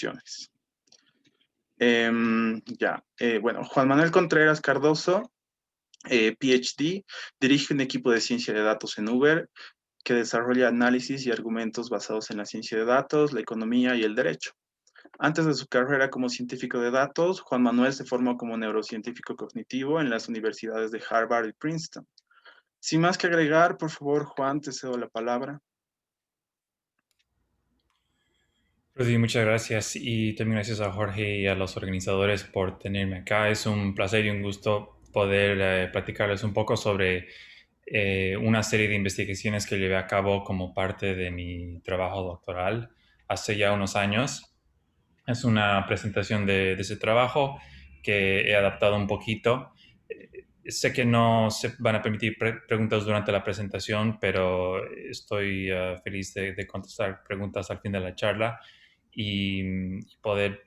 cuestiones. Bueno, Juan Manuel Contreras Cardoso, PhD, dirige un equipo de ciencia de datos en Uber que desarrolla análisis y argumentos basados en la ciencia de datos, la economía y el derecho. Antes de su carrera como científico de datos, Juan Manuel se formó como neurocientífico cognitivo en las universidades de Harvard y Princeton. Sin más que agregar, por favor, Juan, te cedo la palabra. Rudy, muchas gracias y también gracias a Jorge y a los organizadores por tenerme acá. Es un placer y un gusto poder platicarles un poco sobre una serie de investigaciones que llevé a cabo como parte de mi trabajo doctoral hace ya unos años. Es una presentación de ese trabajo que he adaptado un poquito. Sé que no se van a permitir preguntas durante la presentación, pero estoy feliz de contestar preguntas al fin de la charla y poder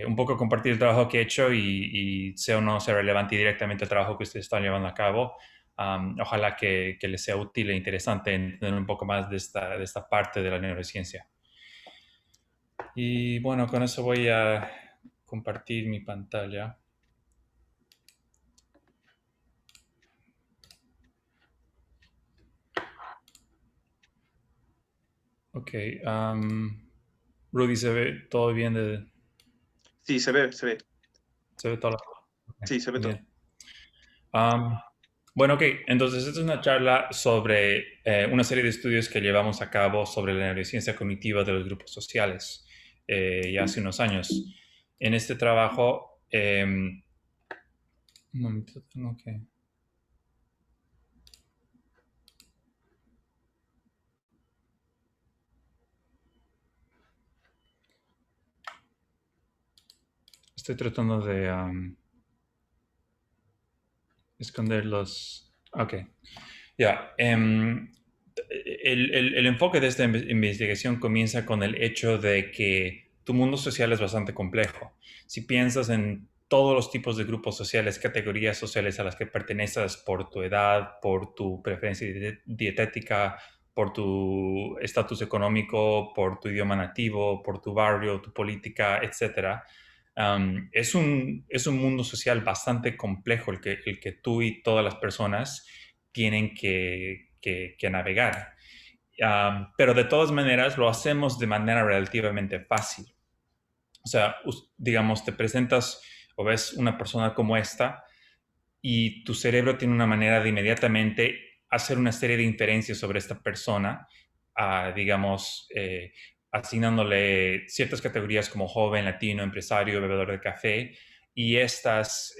un poco compartir el trabajo que he hecho y sea o no sea relevante directamente el trabajo que ustedes están llevando a cabo. Ojalá que les sea útil e interesante entender un poco más de esta parte de la neurociencia. Y bueno, con eso voy a compartir mi pantalla. Ok. Rudy, ¿se ve todo bien? Sí, se ve, se ve. ¿Se ve todo? Ok, Sí, se ve todo. bien. Um, bueno, ok. Entonces, esta es una charla sobre una serie de estudios que llevamos a cabo sobre la neurociencia cognitiva de los grupos sociales ya hace unos años. En este trabajo, un momento, tengo que... Estoy tratando de esconder los... Ok. Ya. El enfoque de esta investigación comienza con el hecho de que tu mundo social es bastante complejo. Si piensas en todos los tipos de grupos sociales, categorías sociales a las que perteneces por tu edad, por tu preferencia dietética, por tu estatus económico, por tu idioma nativo, por tu barrio, tu política, etcétera. Es un mundo social bastante complejo el que tú y todas las personas tienen que navegar. Pero de todas maneras lo hacemos de manera relativamente fácil. O sea, digamos, te presentas o ves una persona como esta y tu cerebro tiene una manera de inmediatamente hacer una serie de inferencias sobre esta persona, digamos, asignándole ciertas categorías como joven, latino, empresario, bebedor de café, y estas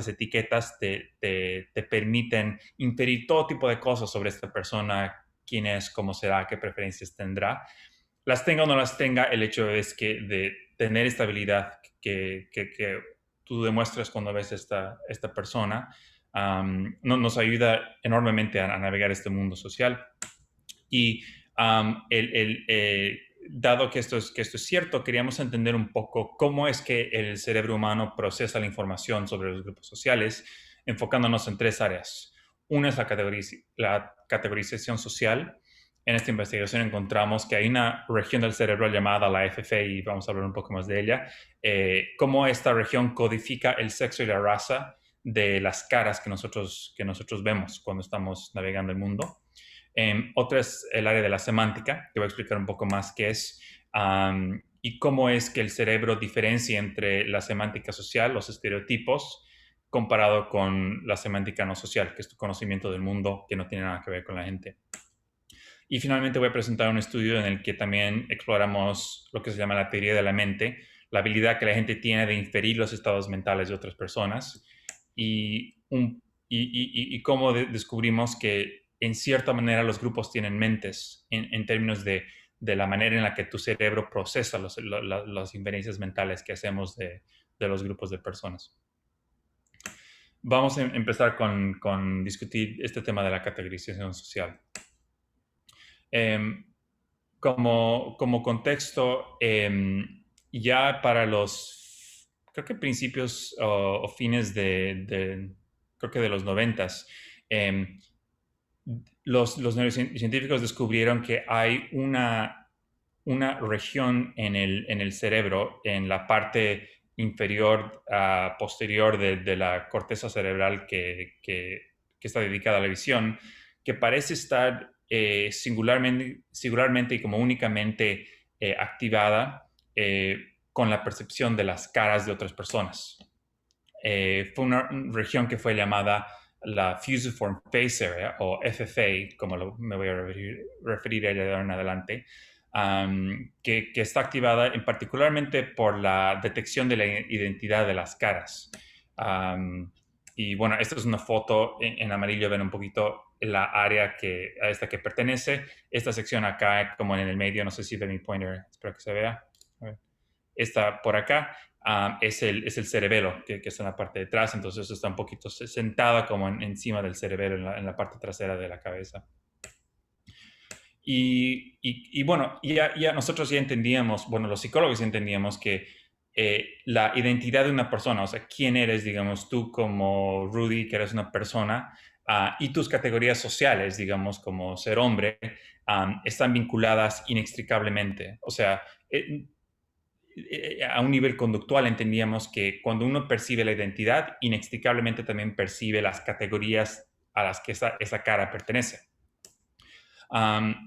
etiquetas te permiten inferir todo tipo de cosas sobre esta persona, quién es, cómo será, qué preferencias tendrá. Las tenga o no las tenga, el hecho es que de tener esta habilidad que tú demuestras cuando ves esta persona, nos ayuda enormemente a navegar este mundo social. Y dado que esto es cierto, queríamos entender un poco cómo es que el cerebro humano procesa la información sobre los grupos sociales, enfocándonos en tres áreas. Una es la categorización social. En esta investigación encontramos que hay una región del cerebro llamada la FF y vamos a hablar un poco más de ella, cómo esta región codifica el sexo y la raza de las caras que nosotros vemos cuando estamos navegando el mundo. Otra es el área de la semántica, que voy a explicar un poco más qué es y cómo es que el cerebro diferencia entre la semántica social, los estereotipos, comparado con la semántica no social, que es tu conocimiento del mundo que no tiene nada que ver con la gente. Y finalmente voy a presentar un estudio en el que también exploramos lo que se llama la teoría de la mente, la habilidad que la gente tiene de inferir los estados mentales de otras personas y cómo descubrimos que en cierta manera los grupos tienen mentes en términos de la manera en la que tu cerebro procesa las inferencias mentales que hacemos de los grupos de personas. Vamos a empezar con discutir este tema de la categorización social. Como contexto, ya para creo que principios o fines creo que de los 90s, los neurocientíficos descubrieron que hay una una región en el cerebro, en la parte inferior, posterior de la corteza cerebral que está dedicada a la visión, que parece estar singularmente y como únicamente activada con la percepción de las caras de otras personas. Fue una región que fue llamada la Fusiform Face Area, o FFA, como me voy a referir a ella de ahora en adelante, que está activada particularmente por la detección de la identidad de las caras. Y bueno, esta es una foto en amarillo, ven un poquito la área a esta que pertenece. Esta sección acá, como en el medio, no sé si ve mi pointer, espero que se vea. A ver. Esta por acá es el cerebelo, que está en la parte de atrás, entonces está un poquito sentada como encima del cerebelo, en la parte trasera de la cabeza. Y bueno, ya nosotros ya entendíamos, bueno, los psicólogos ya entendíamos que la identidad de una persona, o sea, quién eres, digamos, tú como Rudy, que eres una persona, y tus categorías sociales, digamos, como ser hombre, están vinculadas inextricablemente. O sea, a un nivel conductual entendíamos que cuando uno percibe la identidad, inextricablemente también percibe las categorías a las que esa cara pertenece.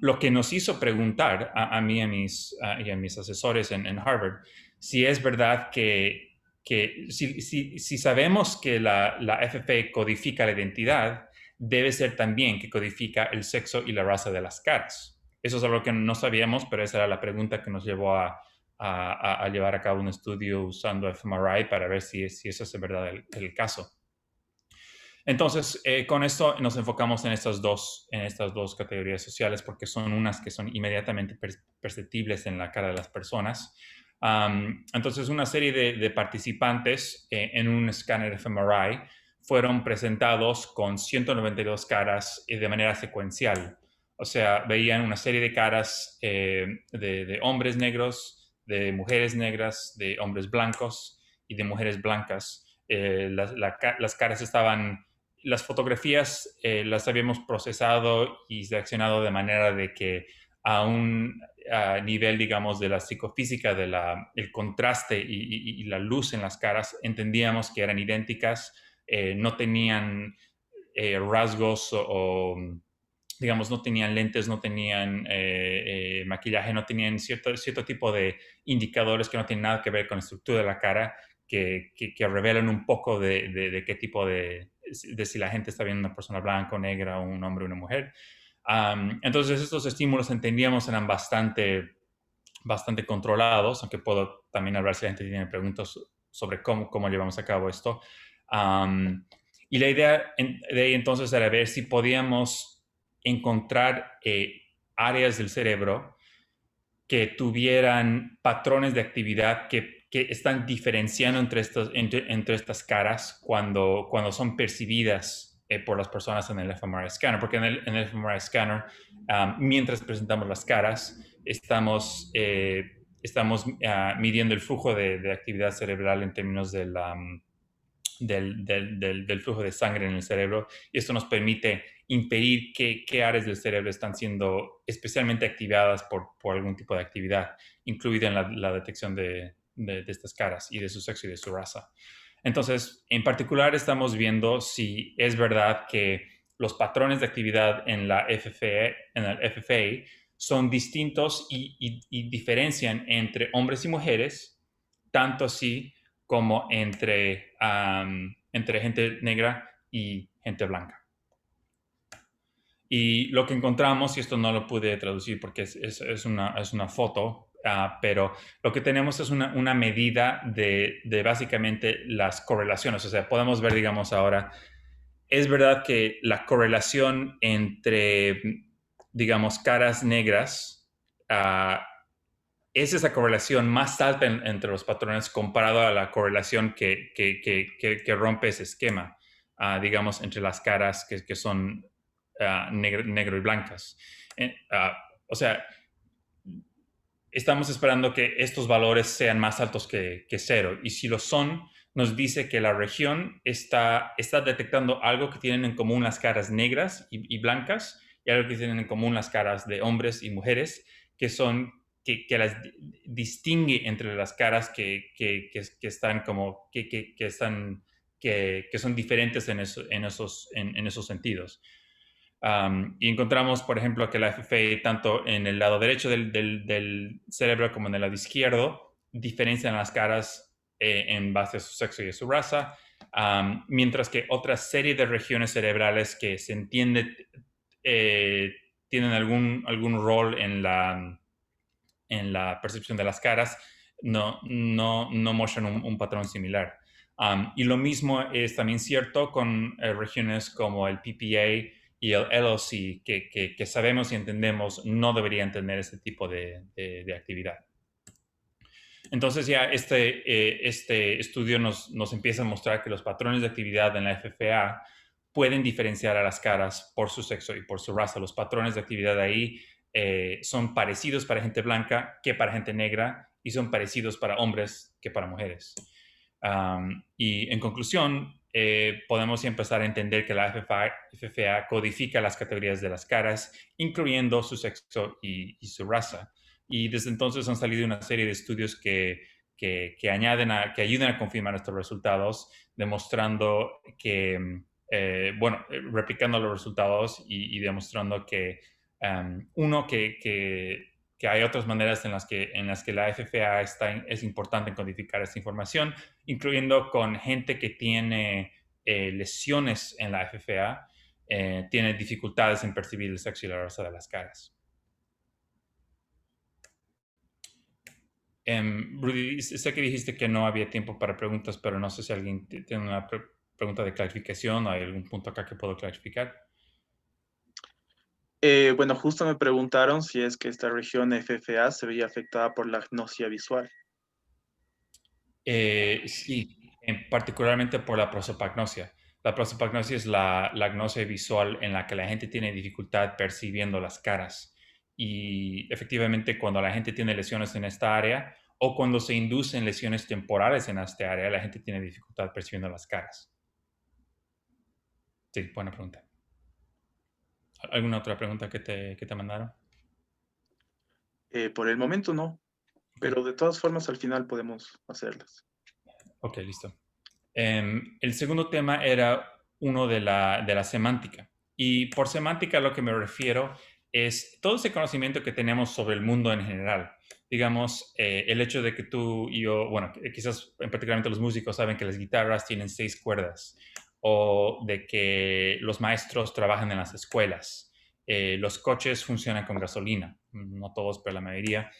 Lo que nos hizo preguntar a mí y a mis asesores en Harvard, si es verdad que si sabemos que la FFA codifica la identidad, debe ser también que codifica el sexo y la raza de las caras. Eso es algo que no sabíamos, pero esa era la pregunta que nos llevó a llevar a cabo un estudio usando fMRI para ver si eso es de verdad el caso. Entonces, con esto nos enfocamos en estas dos categorías sociales porque son unas que son inmediatamente perceptibles en la cara de las personas. Entonces, una serie de participantes en un escáner fMRI fueron presentados con 192 caras de manera secuencial. O sea, veían una serie de caras de hombres negros, de mujeres negras, de hombres blancos y de mujeres blancas. Las caras las fotografías las habíamos procesado y seleccionado de manera de que a un nivel, digamos, de la psicofísica, el contraste y la luz en las caras, entendíamos que eran idénticas, no tenían rasgos digamos, no tenían lentes, no tenían maquillaje, no tenían cierto tipo de indicadores que no tienen nada que ver con la estructura de la cara, que revelan un poco de qué tipo de si la gente está viendo una persona blanca o negra, o un hombre o una mujer. Entonces estos estímulos entendíamos eran bastante controlados, aunque puedo también hablar si la gente tiene preguntas sobre cómo llevamos a cabo esto. Y la idea de ahí entonces era ver si podíamos encontrar áreas del cerebro que tuvieran patrones de actividad que están diferenciando entre estas caras cuando son percibidas por las personas en el fMRI scanner, porque en el fMRI scanner, mientras presentamos las caras, estamos midiendo el flujo de actividad cerebral en términos del flujo de sangre en el cerebro, y esto nos permite impedir qué áreas del cerebro están siendo especialmente activadas por algún tipo de actividad, incluida en la detección de estas caras y de su sexo y de su raza. Entonces, en particular estamos viendo si es verdad que los patrones de actividad en el FFA son distintos y diferencian entre hombres y mujeres, tanto así como entre gente negra y gente blanca. Y lo que encontramos, y esto no lo pude traducir porque es una foto, pero lo que tenemos es una medida de básicamente las correlaciones. O sea, podemos ver, digamos, ahora, es verdad que la correlación entre, digamos, caras negras es esa correlación más alta entre los patrones comparado a la correlación que rompe ese esquema, digamos, entre las caras que son negro y blancas. O sea, estamos esperando que estos valores sean más altos que cero, y si lo son, nos dice que la región está detectando algo que tienen en común las caras negras y blancas, y algo que tienen en común las caras de hombres y mujeres, que son que las distingue entre las caras que están como, que son diferentes en esos sentidos. Y encontramos, por ejemplo, que la FFA, tanto en el lado derecho del cerebro como en el lado izquierdo, diferencian las caras en base a su sexo y a su raza, mientras que otra serie de regiones cerebrales que se entiende tienen algún rol en la percepción de las caras, no muestran un patrón similar. Y lo mismo es también cierto con regiones como el PPA y el LOC, que sabemos y entendemos no deberían tener este tipo de actividad. Entonces ya este estudio nos empieza a mostrar que los patrones de actividad en la FFA pueden diferenciar a las caras por su sexo y por su raza. Los patrones de actividad ahí son parecidos para gente blanca que para gente negra y son parecidos para hombres que para mujeres. Y en conclusión, podemos empezar a entender que la FFA codifica las categorías de las caras, incluyendo su sexo y su raza. Y desde entonces han salido una serie de estudios que ayudan a confirmar estos resultados, demostrando que, replicando los resultados y demostrando que, uno, que hay otras maneras en las que la FFA es importante en codificar esta información, incluyendo con gente que tiene lesiones en la FFA, tiene dificultades en percibir el sexo y la raza de las caras. Rudy, sé que dijiste que no había tiempo para preguntas, pero no sé si alguien tiene una pregunta de clarificación o hay algún punto acá que puedo clarificar. Bueno, justo me preguntaron si es que esta región FFA se veía afectada por la agnosia visual. Sí, particularmente por la prosopagnosia. La prosopagnosia es la agnosia visual en la que la gente tiene dificultad percibiendo las caras. Y efectivamente, cuando la gente tiene lesiones en esta área o cuando se inducen lesiones temporales en esta área, la gente tiene dificultad percibiendo las caras. Sí, buena pregunta. ¿Alguna otra pregunta que te mandaron? Por el momento no, pero de todas formas al final podemos hacerlas. Ok, listo. El segundo tema era uno de la semántica. Y por semántica a lo que me refiero es todo ese conocimiento que tenemos sobre el mundo en general. Digamos, el hecho de que tú y yo, bueno, quizás particularmente los músicos saben que las guitarras tienen 6 cuerdas, o de que los maestros trabajan en las escuelas. Los coches funcionan con gasolina, no todos, pero la mayoría,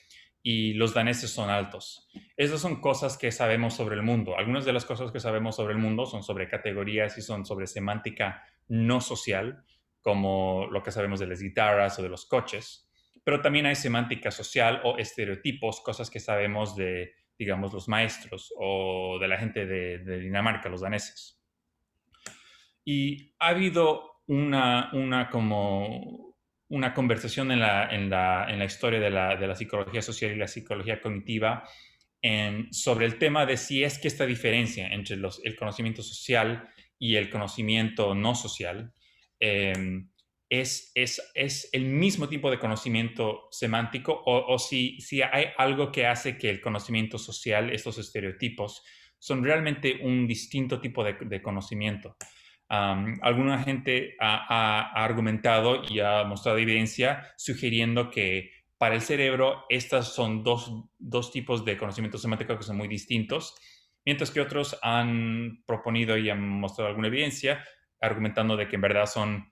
y los daneses son altos. Esas son cosas que sabemos sobre el mundo. Algunas de las cosas que sabemos sobre el mundo son sobre categorías y son sobre semántica no social, como lo que sabemos de las guitarras o de los coches. Pero también hay semántica social o estereotipos, cosas que sabemos de, digamos, los maestros o de la gente de Dinamarca, los daneses. Y ha habido una conversación en la historia de la psicología social y la psicología cognitiva sobre el tema de si es que esta diferencia entre el conocimiento social y el conocimiento no social es el mismo tipo de conocimiento semántico o si hay algo que hace que el conocimiento social, estos estereotipos, son realmente un distinto tipo de conocimiento. Alguna gente ha argumentado y ha mostrado evidencia sugiriendo que para el cerebro estas son dos tipos de conocimiento semántico que son muy distintos, mientras que otros han proponido y han mostrado alguna evidencia argumentando de que en verdad son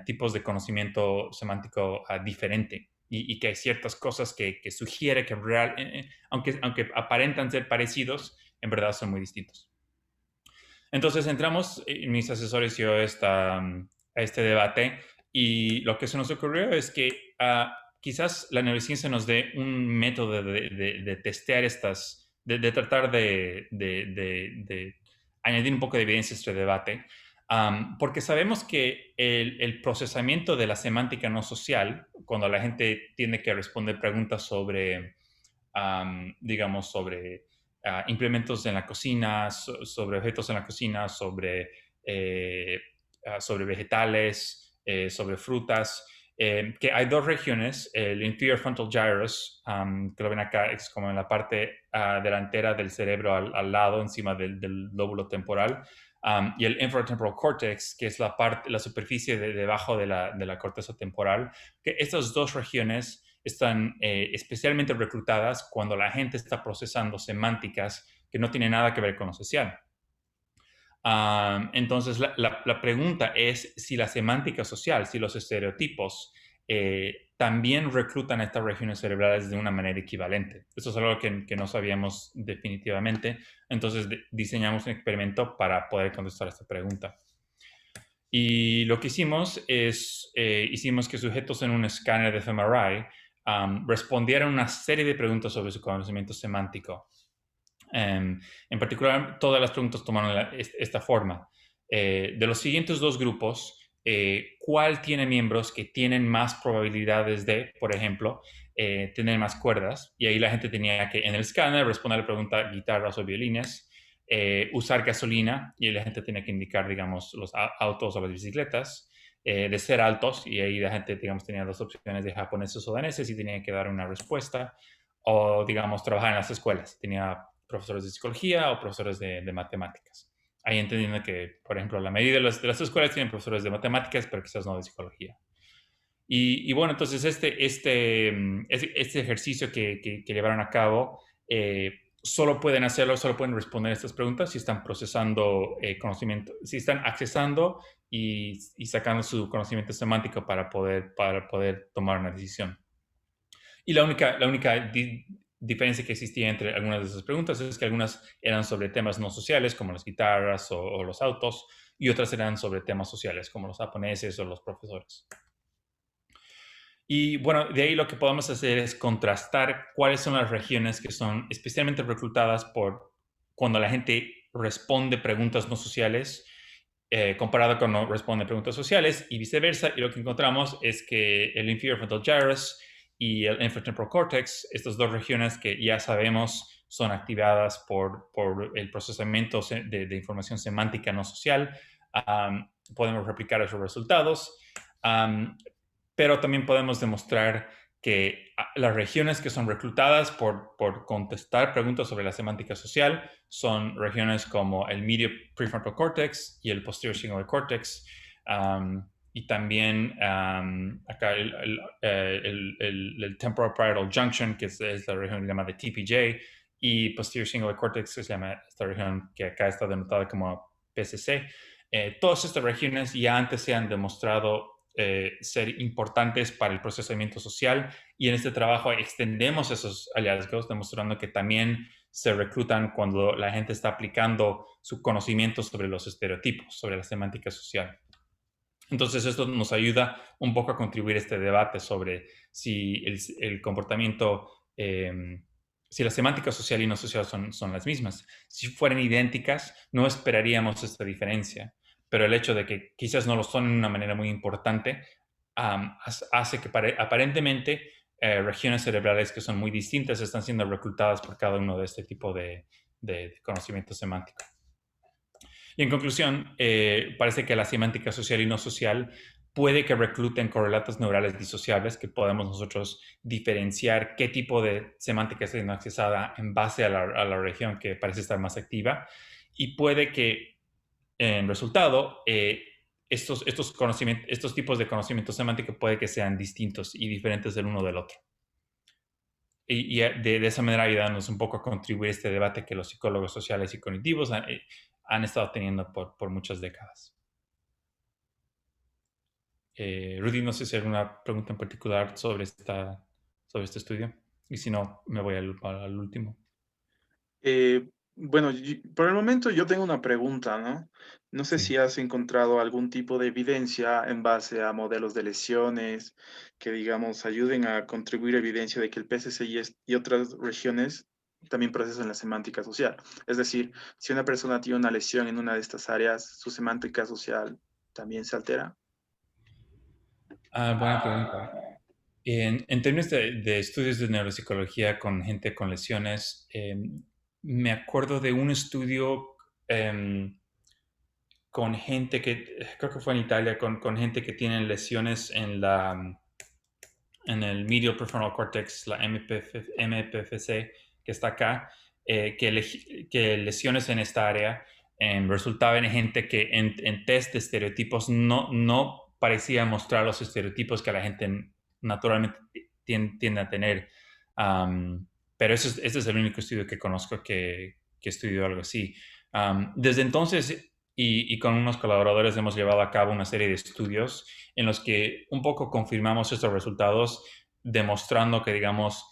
tipos de conocimiento semántico diferente y que hay ciertas cosas que sugiere que aunque aparentan ser parecidos, en verdad son muy distintos. Entonces entramos, mis asesores y yo, a este debate y lo que se nos ocurrió es que quizás la neurociencia nos dé un método de testear de tratar de añadir un poco de evidencia a este debate, porque sabemos que el procesamiento de la semántica no social, cuando la gente tiene que responder preguntas sobre, digamos, sobre implementos en la cocina, sobre objetos en la cocina, sobre vegetales, sobre frutas. que hay dos regiones, el inferior frontal gyrus, que lo ven acá, es como en la parte delantera del cerebro al lado, encima del lóbulo temporal, y el infratemporal cortex, que es la superficie debajo de la corteza temporal, que estas dos regiones están especialmente reclutadas cuando la gente está procesando semánticas que no tienen nada que ver con lo social. Entonces, la pregunta es si la semántica social, si los estereotipos también reclutan a estas regiones cerebrales de una manera equivalente. Eso es algo que no sabíamos definitivamente. Entonces, diseñamos un experimento para poder contestar esta pregunta. Y lo que hicimos es, hicimos que sujetos en un escáner de fMRI respondieran una serie de preguntas sobre su conocimiento semántico. En particular, todas las preguntas tomaron esta forma. De los siguientes dos grupos, ¿cuál tiene miembros que tienen más probabilidades de, por ejemplo, tener más cuerdas? Y ahí la gente tenía que, en el escáner, responder la pregunta guitarras o violines, usar gasolina, y la gente tenía que indicar, digamos, los autos o las bicicletas, de ser altos, y ahí la gente, digamos, tenía dos opciones de japoneses o daneses y tenía que dar una respuesta, o, digamos, trabajar en las escuelas. Tenía profesores de psicología o profesores de matemáticas. Ahí entendiendo que, por ejemplo, la mayoría de las escuelas tienen profesores de matemáticas, pero quizás no de psicología. Y bueno, entonces este ejercicio que llevaron a cabo, solo pueden hacerlo, solo pueden responder estas preguntas si están procesando conocimiento, si están accesando y sacando su conocimiento semántico para poder tomar una decisión. Y la única diferencia que existía entre algunas de esas preguntas es que algunas eran sobre temas no sociales, como las guitarras o los autos, y otras eran sobre temas sociales, como los japoneses o los profesores. Y bueno, de ahí lo que podemos hacer es contrastar cuáles son las regiones que son especialmente reclutadas por cuando la gente responde preguntas no sociales, comparado con no responde preguntas sociales, y viceversa. Y lo que encontramos es que el inferior frontal gyrus y el infratemporal cortex, estas dos regiones que ya sabemos son activadas por el procesamiento de información semántica no social, podemos replicar esos resultados. Pero también podemos demostrar que las regiones que son reclutadas por contestar preguntas sobre la semántica social son regiones como el medial prefrontal cortex y el posterior cingulate cortex, y también acá el temporal parietal junction, que es la región llamada TPJ, y posterior cingulate cortex, que se llama esta región que acá está denotada como PCC. Todas estas regiones ya antes se han demostrado ser importantes para el procesamiento social, y en este trabajo extendemos esos hallazgos demostrando que también se reclutan cuando la gente está aplicando su conocimiento sobre los estereotipos, sobre la semántica social. Entonces esto nos ayuda un poco a contribuir a este debate sobre si el comportamiento, si la semántica social y no social son las mismas. Si fueran idénticas, no esperaríamos esta diferencia, pero el hecho de que quizás no lo son en una manera muy importante hace que aparentemente regiones cerebrales que son muy distintas están siendo reclutadas por cada uno de este tipo de conocimiento semántico. Y en conclusión, parece que la semántica social y no social puede que recluten correlatos neurales disociables, que podemos nosotros diferenciar qué tipo de semántica está siendo accesada en base a la región que parece estar más activa, y puede que en resultado estos tipos de conocimiento semántico puede que sean distintos y diferentes del uno del otro. Y de esa manera ayudarnos un poco a contribuir a este debate que los psicólogos sociales y cognitivos han estado teniendo por muchas décadas. Rudy, no sé si hay alguna pregunta en particular sobre este estudio, y si no, me voy al último. Bueno, por el momento yo tengo una pregunta, ¿no? No sé Sí. si has encontrado algún tipo de evidencia en base a modelos de lesiones que, digamos, ayuden a contribuir a evidencia de que el PCC y otras regiones también procesan la semántica social. Es decir, si una persona tiene una lesión en una de estas áreas, ¿su semántica social también se altera? Buena pregunta. En términos de estudios de neuropsicología con gente con lesiones, me acuerdo de un estudio con gente que, creo que fue en Italia, con gente que tienen lesiones en la en el Medial Prefrontal Cortex, la MPFC, que está acá, que lesiones en esta área resultaban en gente que en test de estereotipos no parecía mostrar los estereotipos que la gente naturalmente tiende a tener. Pero este es el único estudio que conozco que estudió algo así. Desde entonces, y con unos colaboradores hemos llevado a cabo una serie de estudios en los que un poco confirmamos estos resultados, demostrando que, digamos,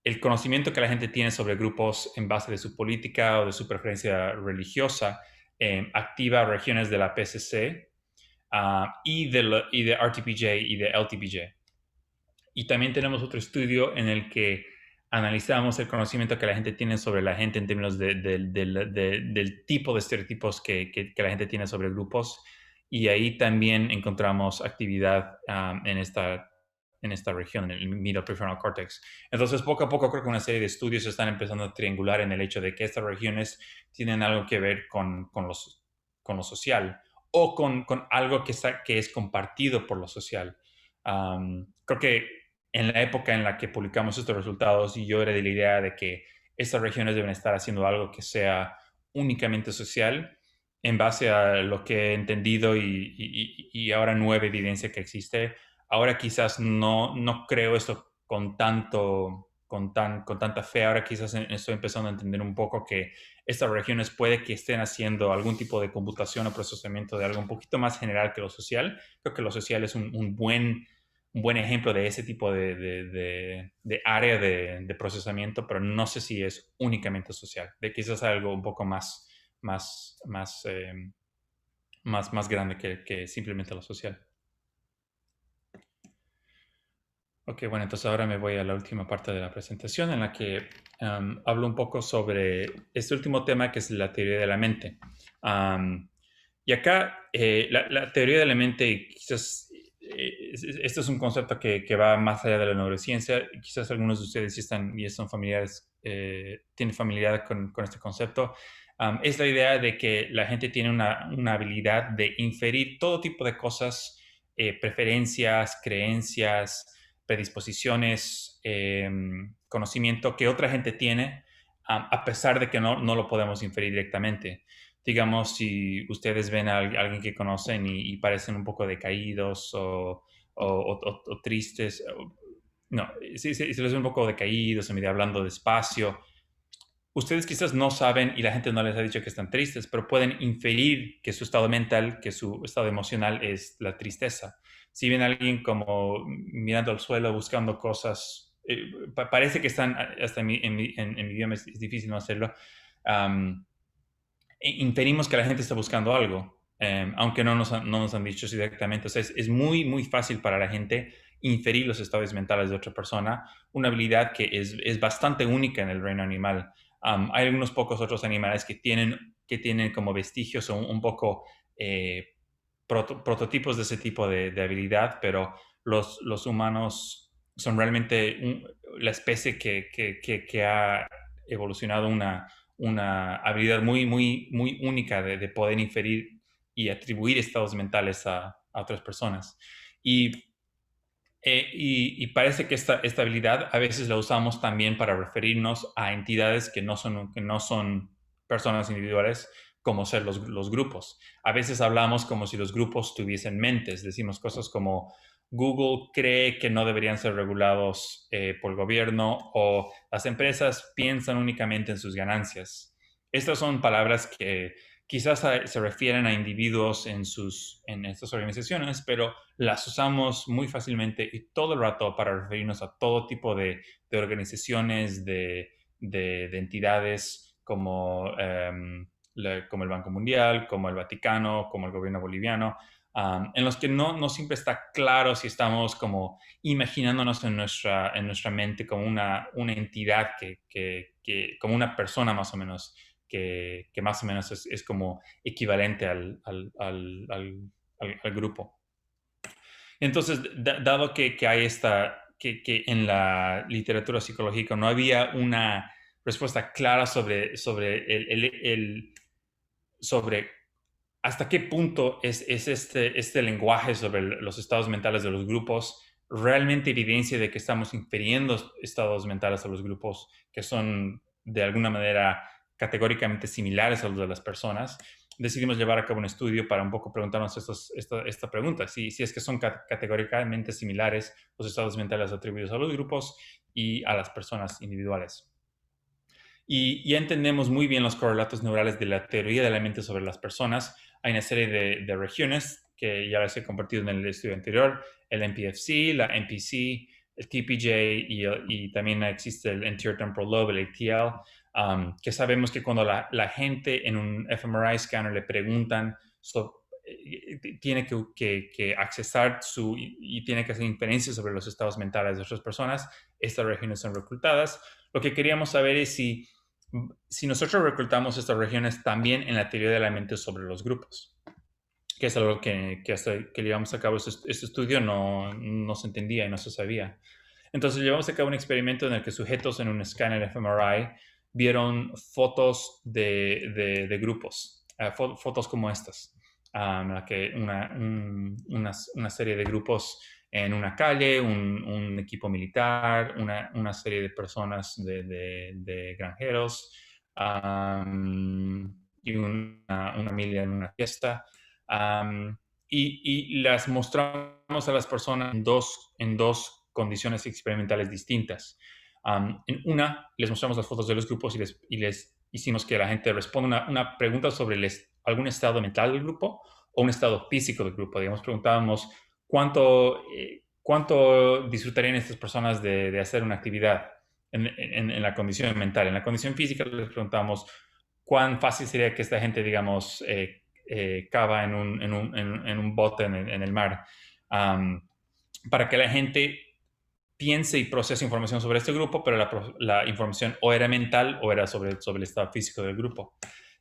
el conocimiento que la gente tiene sobre grupos en base de su política o de su preferencia religiosa activa regiones de la PCC y de RTPJ y de LTPJ. Y también tenemos otro estudio en el que analizamos el conocimiento que la gente tiene sobre la gente en términos del tipo de estereotipos que la gente tiene sobre grupos. Y ahí también encontramos actividad en esta región, en el Middle Prefrontal Cortex. Entonces, poco a poco creo que una serie de estudios están empezando a triangular en el hecho de que estas regiones tienen algo que ver con lo social o con algo que es compartido por lo social. Creo que en la época en la que publicamos estos resultados, yo era de la idea de que estas regiones deben estar haciendo algo que sea únicamente social, en base a lo que he entendido y ahora nueva evidencia que existe. Ahora quizás no creo esto con tanta fe. Ahora quizás estoy empezando a entender un poco que estas regiones puede que estén haciendo algún tipo de computación o procesamiento de algo un poquito más general que lo social. Creo que lo social es un buen ejemplo de ese tipo de área de procesamiento, pero no sé si es únicamente social, de quizás algo un poco más, más, eh, más grande que simplemente lo social. Ok, bueno, entonces ahora me voy a la última parte de la presentación en la que hablo un poco sobre este último tema que es la teoría de la mente. Y acá la teoría de la mente, quizás este es un concepto que va más allá de la neurociencia. Quizás algunos de ustedes ya están familiares, tienen familiaridad con este concepto. Es la idea de que la gente tiene una habilidad de inferir todo tipo de cosas, preferencias, creencias, predisposiciones, conocimiento que otra gente tiene, a pesar de que no lo podemos inferir directamente. Digamos, si ustedes ven a alguien que conocen y parecen un poco decaídos o tristes, no, si se les ve un poco decaídos, medio hablando despacio, ustedes quizás no saben y la gente no les ha dicho que están tristes, pero pueden inferir que su estado mental, que su estado emocional es la tristeza. Si ven a alguien como mirando al suelo, buscando cosas, parece que están, hasta en mi idioma es difícil no hacerlo, inferimos que la gente está buscando algo, aunque no nos han dicho directamente. O sea, es muy, muy fácil para la gente inferir los estados mentales de otra persona, una habilidad que es bastante única en el reino animal. Hay algunos pocos otros animales que tienen como vestigios o un poco prototipos de ese tipo de habilidad, pero los humanos son realmente la especie que ha evolucionado una habilidad muy, muy, muy única de poder inferir y atribuir estados mentales a otras personas. Y parece que esta habilidad a veces la usamos también para referirnos a entidades que no son personas individuales, como ser los grupos. A veces hablamos como si los grupos tuviesen mentes. Decimos cosas como Google cree que no deberían ser regulados por el gobierno, o las empresas piensan únicamente en sus ganancias. Estas son palabras que quizás se refieren a individuos en estas organizaciones, pero las usamos muy fácilmente y todo el rato para referirnos a todo tipo de organizaciones, de entidades como el Banco Mundial, como el Vaticano, como el gobierno boliviano, en los que no siempre está claro si estamos como imaginándonos en nuestra mente como una entidad como una persona más o menos, que más o menos es como equivalente al grupo. Entonces, dado que hay que en la literatura psicológica no había una respuesta clara sobre hasta qué punto es este lenguaje sobre los estados mentales de los grupos realmente evidencia de que estamos infiriendo estados mentales a los grupos que son de alguna manera categóricamente similares a los de las personas, decidimos llevar a cabo un estudio para un poco preguntarnos esta pregunta, si es que son categóricamente similares los estados mentales atribuidos a los grupos y a las personas individuales. Y ya entendemos muy bien los correlatos neurales de la teoría de la mente sobre las personas. Hay una serie de regiones que ya les he compartido en el estudio anterior, el MPFC, la MPC, el TPJ y también existe el Anterior Temporal Lobe, el ATL, que sabemos que cuando la gente en un fMRI scanner le preguntan tiene que accesar y tiene que hacer inferencias sobre los estados mentales de otras personas, estas regiones son reclutadas. Lo que queríamos saber es si nosotros reclutamos estas regiones también en la teoría de la mente sobre los grupos, que es algo que hasta que llevamos a cabo este estudio no se entendía y no se sabía. Entonces llevamos a cabo un experimento en el que sujetos en un escáner fMRI vieron fotos de grupos, fotos como estas, una serie de grupos en una calle, un equipo militar, una serie de personas de granjeros y una familia en una fiesta. Y las mostramos a las personas en dos condiciones experimentales distintas. En una, les mostramos las fotos de los grupos y les hicimos que la gente responda una pregunta sobre algún estado mental del grupo o un estado físico del grupo. Digamos, preguntábamos cuánto disfrutarían estas personas de hacer una actividad en la condición mental. En la condición física les preguntamos cuán fácil sería que esta gente, digamos, cava en un bote en el mar, para que la gente piense y procese información sobre este grupo, pero la información o era mental o era sobre el estado físico del grupo.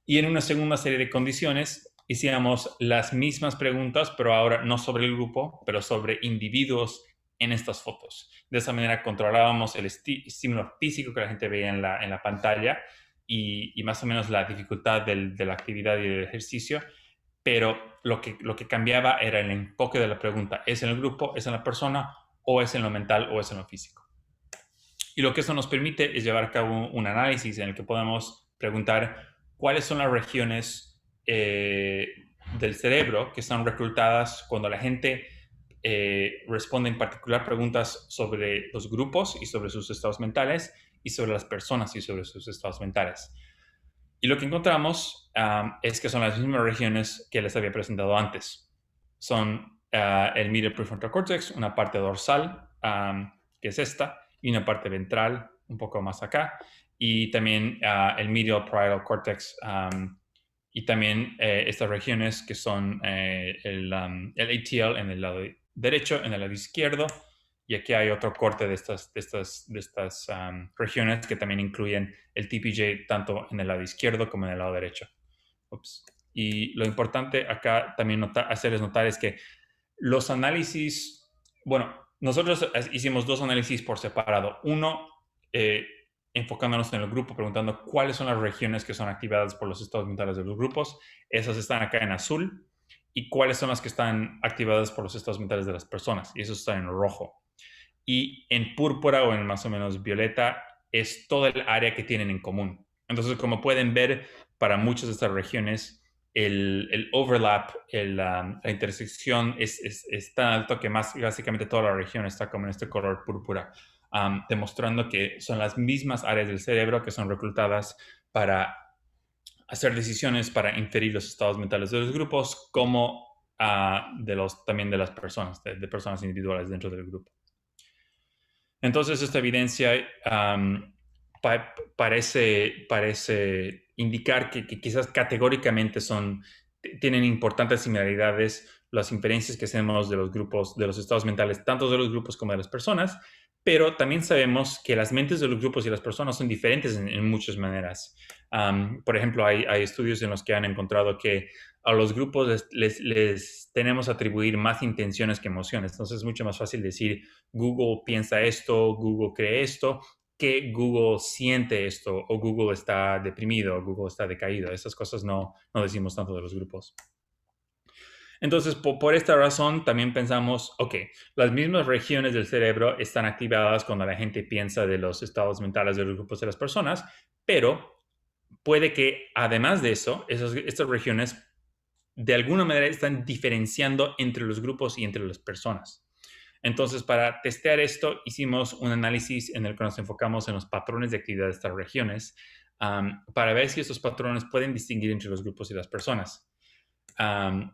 Y en una segunda serie de condiciones hicimos las mismas preguntas, pero ahora no sobre el grupo, pero sobre individuos en estas fotos. De esa manera controlábamos el estímulo físico que la gente veía en la pantalla y más o menos la dificultad de la actividad y del ejercicio, pero lo que cambiaba era el enfoque de la pregunta. ¿Es en el grupo, es en la persona, o es en lo mental, o es en lo físico? Y lo que eso nos permite es llevar a cabo un análisis en el que podemos preguntar cuáles son las regiones del cerebro que están reclutadas cuando la gente responde en particular preguntas sobre los grupos y sobre sus estados mentales y sobre las personas y sobre sus estados mentales. Y lo que encontramos es que son las mismas regiones que les había presentado antes. Son el medial prefrontal cortex, una parte dorsal, que es esta, y una parte ventral, un poco más acá, y también el medial parietal cortex, y también estas regiones que son el ATL en el lado derecho, en el lado izquierdo, y aquí hay otro corte de estas regiones que también incluyen el TPJ tanto en el lado izquierdo como en el lado derecho. Ups. Y lo importante acá también hacerles notar es que los análisis, bueno, nosotros hicimos dos análisis por separado. Uno, enfocándonos en el grupo, preguntando cuáles son las regiones que son activadas por los estados mentales de los grupos. Esas están acá en azul. Y cuáles son las que están activadas por los estados mentales de las personas. Y eso está en rojo. Y en púrpura o en más o menos violeta es todo el área que tienen en común. Entonces, como pueden ver, para muchas de estas regiones, el overlap, la intersección es tan alto que básicamente toda la región está como en este color púrpura, demostrando que son las mismas áreas del cerebro que son reclutadas para hacer decisiones, para inferir los estados mentales de los grupos, como también de las personas, de personas individuales dentro del grupo. Entonces, esta evidencia parece indicar que quizás categóricamente tienen importantes similaridades las inferencias que hacemos de los grupos, de los estados mentales, tanto de los grupos como de las personas, pero también sabemos que las mentes de los grupos y las personas son diferentes en muchas maneras. Por ejemplo, hay estudios en los que han encontrado que a los grupos les tenemos a atribuir más intenciones que emociones. Entonces es mucho más fácil decir Google piensa esto, Google cree esto, que Google siente esto, o Google está deprimido, o Google está decaído. Esas cosas no decimos tanto de los grupos. Entonces, por esta razón, también pensamos, ok, las mismas regiones del cerebro están activadas cuando la gente piensa de los estados mentales de los grupos de las personas, pero puede que, además de eso, estas regiones de alguna manera están diferenciando entre los grupos y entre las personas. Entonces, para testear esto, hicimos un análisis en el que nos enfocamos en los patrones de actividad de estas regiones para ver si estos patrones pueden distinguir entre los grupos y las personas.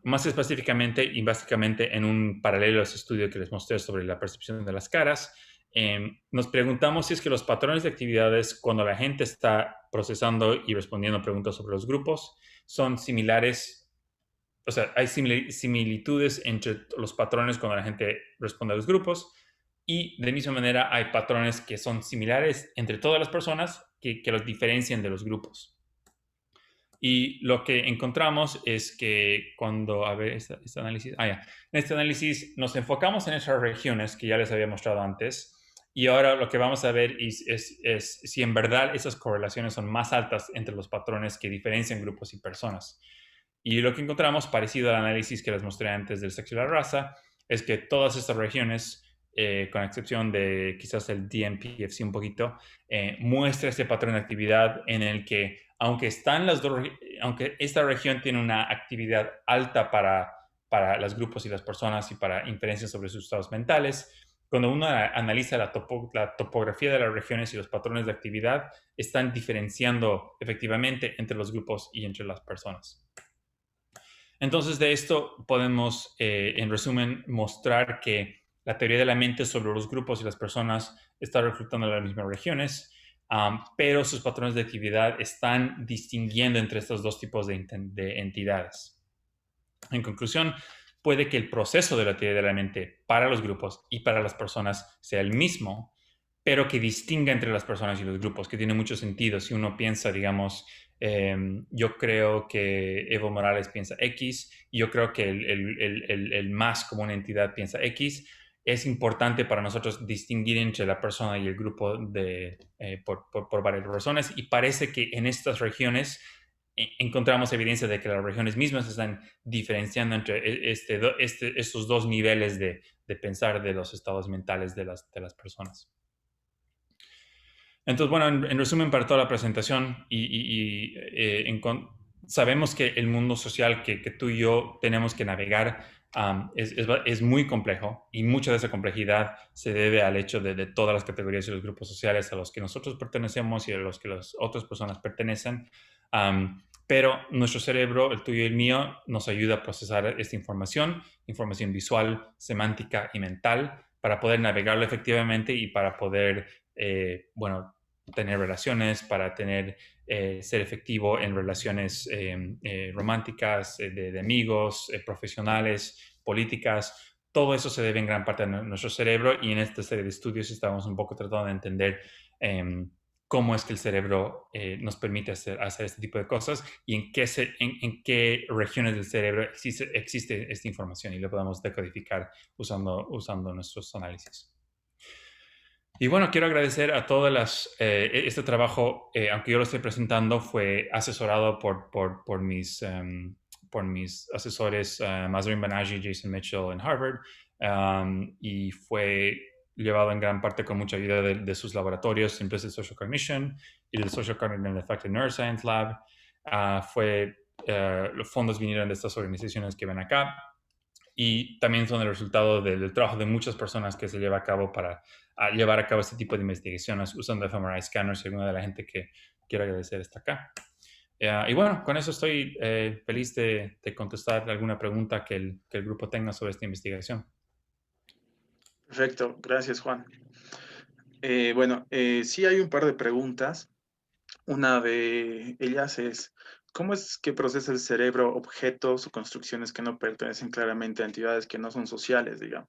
Más específicamente y básicamente en un paralelo a ese estudio que les mostré sobre la percepción de las caras, nos preguntamos si es que los patrones de actividades cuando la gente está procesando y respondiendo preguntas sobre los grupos son similares, o sea, hay similitudes entre los patrones cuando la gente responde a los grupos y de misma manera hay patrones que son similares entre todas las personas que los diferencian de los grupos. Y lo que encontramos es que cuando, a ver, este análisis, en este análisis nos enfocamos en esas regiones que ya les había mostrado antes y ahora lo que vamos a ver es si en verdad esas correlaciones son más altas entre los patrones que diferencian grupos y personas. Y lo que encontramos, parecido al análisis que les mostré antes del sexo y la raza, es que todas estas regiones, con excepción de quizás el DMPFC un poquito, muestra este patrón de actividad en el que, aunque esta región tiene una actividad alta para los grupos y las personas y para inferencias sobre sus estados mentales, cuando uno analiza la topografía de las regiones y los patrones de actividad, están diferenciando efectivamente entre los grupos y entre las personas. Entonces, de esto podemos, en resumen, mostrar que la teoría de la mente sobre los grupos y las personas está reclutando en las mismas regiones, pero sus patrones de actividad están distinguiendo entre estos dos tipos de entidades. En conclusión, puede que el proceso de la teoría de la mente para los grupos y para las personas sea el mismo, pero que distinga entre las personas y los grupos, que tiene mucho sentido. Si uno piensa, digamos, yo creo que Evo Morales piensa X, y yo creo que el MAS como una entidad piensa X, es importante para nosotros distinguir entre la persona y el grupo por varias razones, y parece que en estas regiones encontramos evidencia de que las regiones mismas están diferenciando entre estos dos niveles de pensar de los estados mentales de las personas. Entonces, bueno, en resumen, para toda la presentación, sabemos que el mundo social que tú y yo tenemos que navegar es muy complejo y mucha de esa complejidad se debe al hecho de todas las categorías y los grupos sociales a los que nosotros pertenecemos y a los que las otras personas pertenecen. Pero nuestro cerebro, el tuyo y el mío, nos ayuda a procesar esta información visual, semántica y mental, para poder navegarlo efectivamente y para poder, tener relaciones, para ser efectivo en relaciones románticas, de amigos, profesionales, políticas. Todo eso se debe en gran parte a nuestro cerebro, y en esta serie de estudios estamos un poco tratando de entender cómo es que el cerebro nos permite hacer este tipo de cosas y en qué regiones del cerebro existe esta información, y lo podemos decodificar usando nuestros análisis. Y bueno, quiero agradecer a todas este trabajo, aunque yo lo estoy presentando, fue asesorado por mis asesores, Mahzarin Banaji y Jason Mitchell en Harvard, y fue llevado en gran parte con mucha ayuda de sus laboratorios, Implicit Social Cognition y del Social Cognitive Affective Neuroscience Lab. Los fondos vinieron de estas organizaciones que ven acá, y también son el resultado del trabajo de muchas personas que se lleva a cabo para llevar a cabo este tipo de investigaciones usando fMRI scanners. Y alguna de la gente que quiero agradecer está acá. Y bueno, con eso estoy feliz de contestar alguna pregunta que el grupo tenga sobre esta investigación. Perfecto, gracias, Juan. Sí hay un par de preguntas. Una de ellas es, ¿cómo es que procesa el cerebro objetos o construcciones que no pertenecen claramente a entidades que no son sociales, digamos?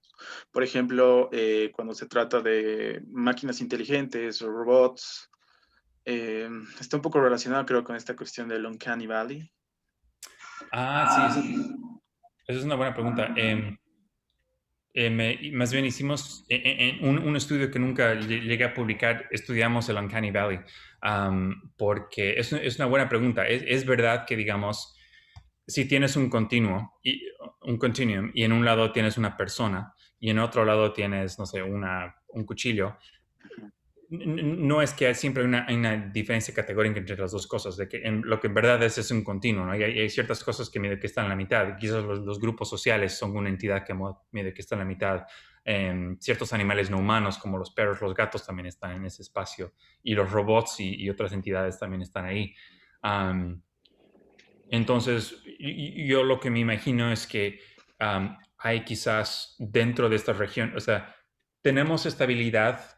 Por ejemplo, cuando se trata de máquinas inteligentes o robots, está un poco relacionado, creo, con esta cuestión del Uncanny Valley. Sí, esa es una buena pregunta. Más bien hicimos un estudio que nunca llegué a publicar. Estudiamos el Uncanny Valley, porque es una buena pregunta. Es verdad que, digamos, si tienes un continuo, un continuum, y en un lado tienes una persona, y en otro lado tienes, no sé, un cuchillo, no es que siempre hay una diferencia categórica entre las dos cosas, de que lo que en verdad es un continuo, ¿no? Y hay ciertas cosas que medio que están en la mitad. Quizás los grupos sociales son una entidad que medio que está en la mitad. Ciertos animales no humanos, como los perros, los gatos, también están en ese espacio. Y los robots y otras entidades también están ahí. Um, entonces, yo lo que me imagino es que hay quizás dentro de esta región, o sea, tenemos estabilidad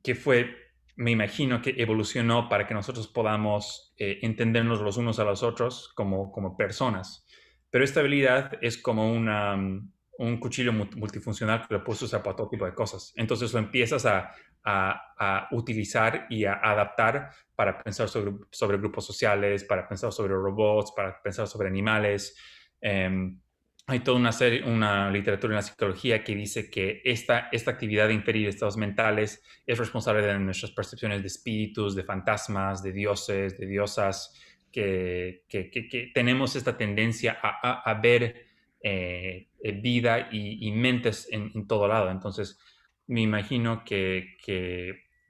que fue, me imagino que evolucionó para que nosotros podamos entendernos los unos a los otros como personas. Pero esta habilidad es como un cuchillo multifuncional que lo puedes usar para todo tipo de cosas. Entonces lo empiezas a utilizar y a adaptar para pensar sobre grupos sociales, para pensar sobre robots, para pensar sobre animales. Hay toda una literatura en la psicología que dice que esta actividad de inferir estados mentales es responsable de nuestras percepciones de espíritus, de fantasmas, de dioses, de diosas, que tenemos esta tendencia a ver vida y mentes en todo lado. Entonces, me imagino que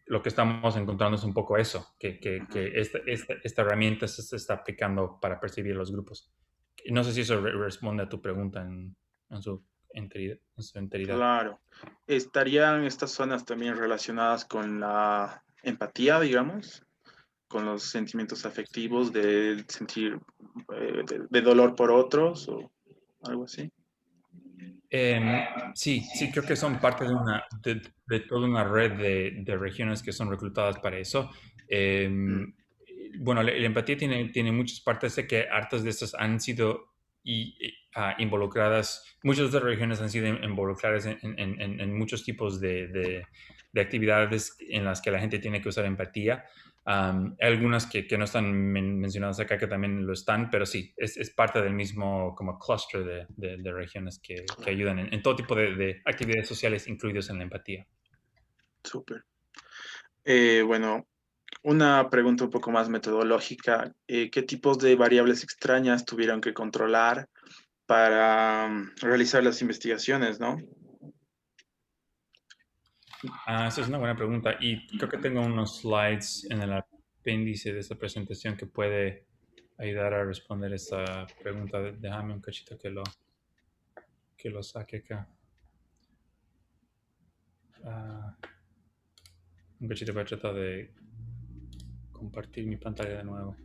lo que estamos encontrando es un poco eso, que esta herramienta se está aplicando para percibir los grupos. No sé si eso responde a tu pregunta en su enteridad. Claro. ¿Estarían estas zonas también relacionadas con la empatía, digamos? Con los sentimientos afectivos de sentir de dolor por otros o algo así. Sí, creo que son parte de toda una red de regiones que son reclutadas para eso. Mm, Em, bueno, la empatía tiene muchas partes. Sé que hartas de estas han sido involucradas, muchas de estas regiones han sido involucradas en muchos tipos de actividades en las que la gente tiene que usar empatía. Hay algunas que no están mencionadas acá que también lo están, pero sí, es parte del mismo como cluster de regiones que claro, ayudan en todo tipo de actividades sociales incluidos en la empatía. súper. Bueno, una pregunta un poco más metodológica. ¿Qué tipos de variables extrañas tuvieron que controlar para realizar las investigaciones, no? Esa es una buena pregunta y creo que tengo unos slides en el apéndice de esta presentación que puede ayudar a responder esta pregunta. Déjame un cachito que lo saque acá. Ah, un cachito para tratar de compartir mi pantalla de nuevo.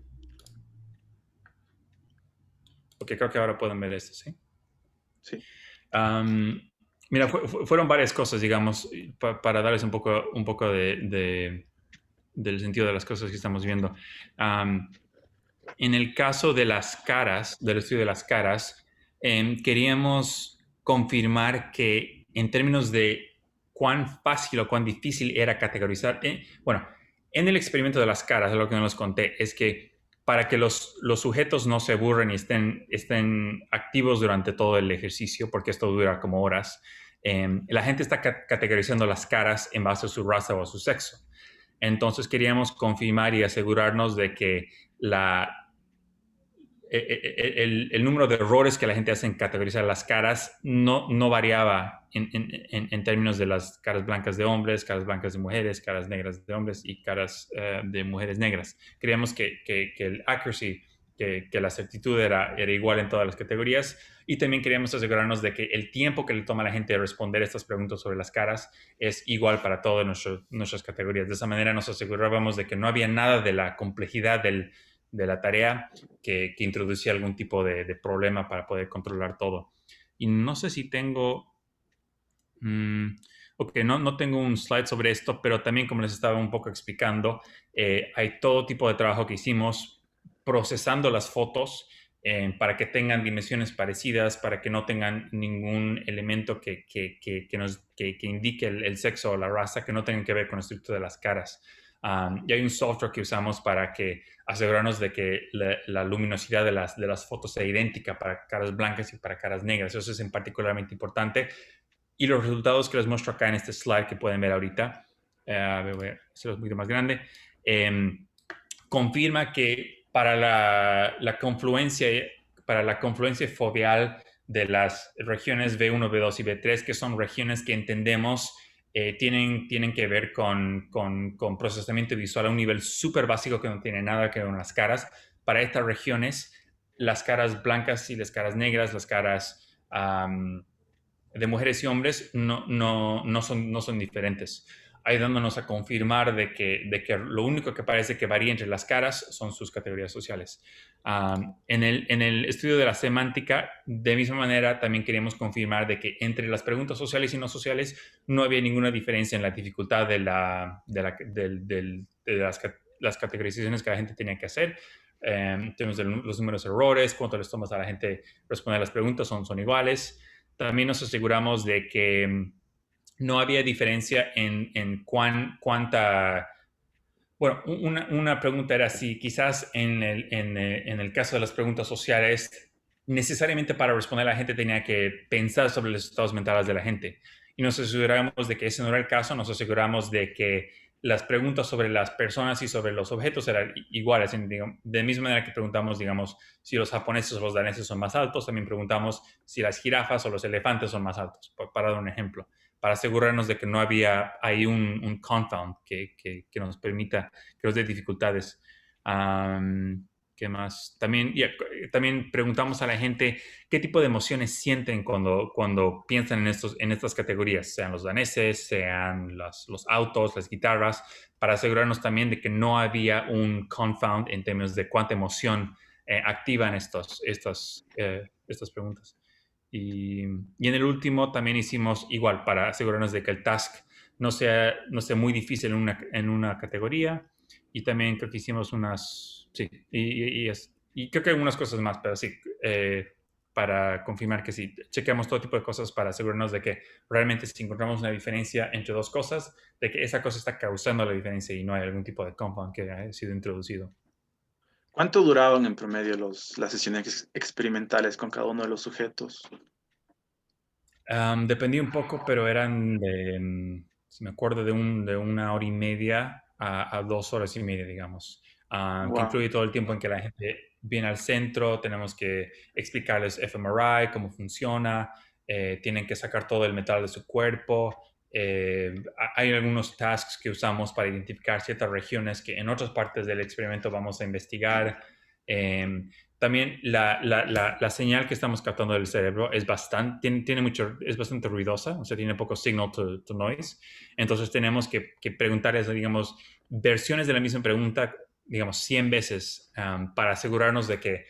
Porque creo que ahora pueden ver esto, ¿sí? Sí. Um, Mira, fueron varias cosas, digamos, para darles un poco del sentido de las cosas que estamos viendo. En el caso de las caras, del estudio de las caras, queríamos confirmar que en términos de cuán fácil o cuán difícil era categorizar, bueno, en el experimento de las caras, lo que no les conté, es que para que los sujetos no se aburren y estén activos durante todo el ejercicio, porque esto dura como horas, la gente está categorizando las caras en base a su raza o a su sexo. Entonces queríamos confirmar y asegurarnos de que el número de errores que la gente hace en categorizar las caras no variaba en términos de las caras blancas de hombres, caras blancas de mujeres, caras negras de hombres y caras de mujeres negras. Creíamos que el accuracy, que la exactitud era igual en todas las categorías y también queríamos asegurarnos de que el tiempo que le toma a la gente de responder estas preguntas sobre las caras es igual para todas nuestras categorías. De esa manera nos asegurábamos de que no había nada de la complejidad de la tarea que introducía algún tipo de problema para poder controlar todo. Y no sé si tengo, ok, no tengo un slide sobre esto, pero también como les estaba un poco explicando, hay todo tipo de trabajo que hicimos procesando las fotos para que tengan dimensiones parecidas, para que no tengan ningún elemento que indique el sexo o la raza, que no tengan que ver con la estructura de las caras. Y hay un software que usamos para asegurarnos de que la luminosidad de las fotos sea idéntica para caras blancas y para caras negras. Eso es particularmente importante. Y los resultados que les muestro acá en este slide que pueden ver ahorita, voy a hacerlo un poquito más grande, confirma que para la confluencia, para la confluencia foveal de las regiones B1, B2 y B3, que son regiones que entendemos tienen que ver con procesamiento visual a un nivel súper básico que no tiene nada que ver con las caras. Para estas regiones, las caras blancas y las caras negras, las caras de mujeres y hombres no son diferentes, ayudándonos a confirmar de que lo único que parece que varía entre las caras son sus categorías sociales. En el estudio de la semántica, de misma manera, también queríamos confirmar de que entre las preguntas sociales y no sociales no había ninguna diferencia en la dificultad de las categorizaciones que la gente tenía que hacer. En términos de los números de errores, cuánto les tomas a la gente responder las preguntas, son iguales. También nos aseguramos de que no había diferencia en cuánta. Bueno, una pregunta era si quizás en el caso de las preguntas sociales, necesariamente para responder la gente tenía que pensar sobre los estados mentales de la gente. Y nos aseguramos de que ese no era el caso, nos aseguramos de que las preguntas sobre las personas y sobre los objetos eran iguales. De la misma manera que preguntamos, digamos, si los japoneses o los daneses son más altos, también preguntamos si las jirafas o los elefantes son más altos, para dar un ejemplo, para asegurarnos de que no había ahí un confound que nos permita, que nos dé dificultades. ¿Qué más? También preguntamos a la gente qué tipo de emociones sienten cuando piensan en estas categorías, sean los daneses, sean los autos, las guitarras, para asegurarnos también de que no había un confound en términos de cuánta emoción activan estas preguntas. Y en el último también hicimos igual para asegurarnos de que el task no sea muy difícil en una categoría. Y también creo que hicimos unas, sí, y creo que algunas cosas más, pero sí, para confirmar que sí, chequeamos todo tipo de cosas para asegurarnos de que realmente si encontramos una diferencia entre dos cosas, de que esa cosa está causando la diferencia y no hay algún tipo de compound que haya sido introducido. ¿Cuánto duraban en promedio las sesiones experimentales con cada uno de los sujetos? Dependía un poco, pero eran si me acuerdo, de una hora y media a 2 horas y media, digamos. Que Wow. incluye todo el tiempo en que la gente viene al centro, tenemos que explicarles fMRI, cómo funciona, tienen que sacar todo el metal de su cuerpo. Hay algunos tasks que usamos para identificar ciertas regiones que en otras partes del experimento vamos a investigar. También la señal que estamos captando del cerebro es es bastante ruidosa, o sea, tiene poco signal to noise. Entonces tenemos que preguntar, digamos, versiones de la misma pregunta, digamos, 100 veces para asegurarnos de que,